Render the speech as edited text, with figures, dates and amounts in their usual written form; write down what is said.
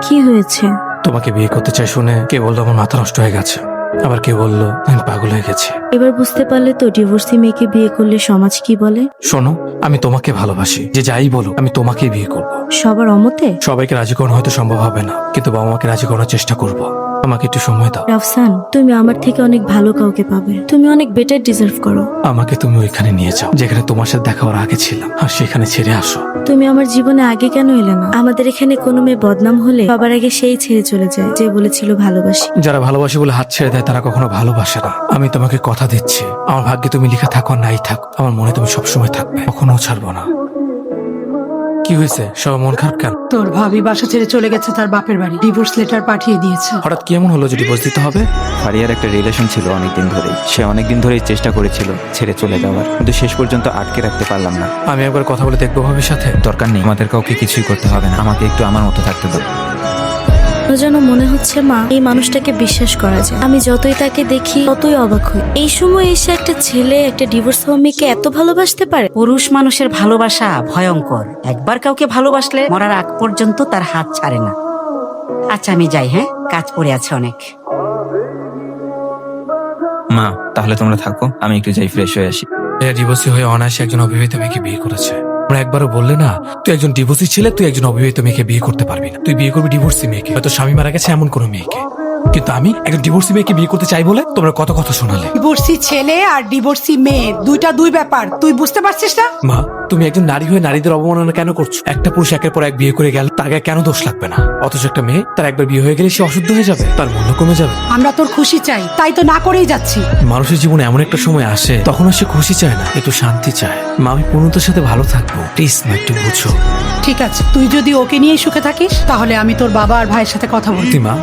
কি হয়েছে? তোমাকে বিয়ে করতে চাই শুনে কে বললো আমার মাথা নষ্ট হয়ে গেছে, আবার কে বললো আমি পাগল হয়ে গেছি। এবার বুঝতে পারলে তো ডিভোর্সি মেয়েকে বিয়ে করলে সমাজ কি বলে? শোনো, আমি তোমাকে ভালোবাসি, যে যাই বলো আমি তোমাকেই বিয়ে করবো। সবার অমতে? সবাইকে রাজি করানো হয়তো সম্ভব হবে না, কিন্তু বাবা মাকে রাজি করার চেষ্টা করবো। আমাকে একটু সময় দাও। রাফসান, তুমি আমার থেকে অনেক ভালো কাউকে পাবে। তুমি অনেক বেটার ডিজার্ভ করো। আমাকে তুমি ওইখানে নিয়ে যাও যেখানে তোমার সাথে দেখা হওয়ার আগে ছিলাম, আর সেখানে ছেড়ে আসো। তুমি আমার জীবনে আগে কেন এলে না? আমাদের এখানে কোনো মেয়ে বদনাম হলে সবার আগে সেই ছেড়ে চলে যায় যে বলেছিল ভালোবাসি। যারা ভালোবাসে বলে হাত ছেড়ে দেয় তারা কখনো ভালোবাসে না। আমি তোমাকে কথা দিচ্ছি, আমার ভাগ্যে তুমি লেখা থাকো আর নাই থাকো, আমার মনে তুমি সবসময় থাকবে, কখনো ছাড়বো না। কি হয়েছে, সব মন খারাপ কেন? তোর ভাবি বাসা ছেড়ে চলে গেছে তার বাপের বাড়ি, ডিভোর্স লেটার পাঠিয়ে দিয়েছে। হঠাৎ কি এমন হলো যে ডিভোর্স দিতে হবে? ফারিয়ার একটা রিলেশন ছিল অনেকদিন ধরেই, সে অনেকদিন ধরেই চেষ্টা করেছিল ছেড়ে চলে যাওয়ার, কিন্তু শেষ পর্যন্ত আটকে রাখতে পারলাম না। আমি একবার কথা বলে দেখবো ভাবির সাথে। দরকার নেই, আমাদের কাউকে কিছুই করতে হবে না, আমাকে একটু আমার মতো থাকতে দাও। যেন মনে হচ্ছে মা, এই মানুষটাকে বিশ্বাস করা যায়। আমি যতই তাকে দেখি ততই অবাক হই। এই সময় এসে একটা ছেলে একটা ডিভোর্স হওয়া মেয়েকে এত ভালোবাসতে পারে। পুরুষ মানুষের ভালোবাসা ভয়ঙ্কর। একবার কাউকে ভালোবাসলে মরার আগ পর্যন্ত তার হাত ছাড়ে না। আচ্ছা আমি যাই, হ্যাঁ, কাজ পড়ে আছে অনেক। মা, তাহলে তোমরা থাকো, আমি একটু যাই ফ্রেশ হয়ে আসি। ডিভোর্সি হয়ে অনায়াসে একজন অবিবাহিত মেয়েকে বিয়ে করেছে। আমরা একবারও বললে না তুই একজন ডিভোর্সি ছেলে, তুই একজন অবিবাহিত মেয়েকে বিয়ে করতে পারবি না, তুই বিয়ে করবি ডিভোর্সি মেয়েকে, হয়তো স্বামী মারা গেছে এমন কোনো মেয়েকে। কিন্তু আমি একজন ডিভোর্সি মেয়েকে বিয়ে করতে চাই বলে তোমরা কত কথা শোনালে। ডিভোর্সি ছেলে আর ডিভোর্সি মেয়ে দুই ব্যাপার, তুই বুঝতে পারছিস না? মা, তুমি একজন নারী হয়ে নারীদের অবমাননা কেন করছো? একটা পুরুষ একের পর এক বিয়ে করে গেল, তার গায়ে কেন দোষ লাগবে না? অথচ একটা মেয়ে তার একবার বিয়ে হয়ে গেলে সে অশুদ্ধ হয়ে যাবে, তার মূল্য কমে যাবে। আমরা তোর খুশি চাই, তাই তো না করেই যাচ্ছি। মানুষের জীবনে এমন একটা সময় আসে তখন আর সে খুশি চায় না, একটু শান্তি চায়। মা, আমি পূর্ণতার সাথে ভালো থাকবো, প্লিজ মা একটু বুঝো। ঠিক আছে, তুই যদি ওকে নিয়েই সুখে থাকিস তাহলে আমি তোর বাবা আর ভাইয়ের সাথে কথা বলছি। মা,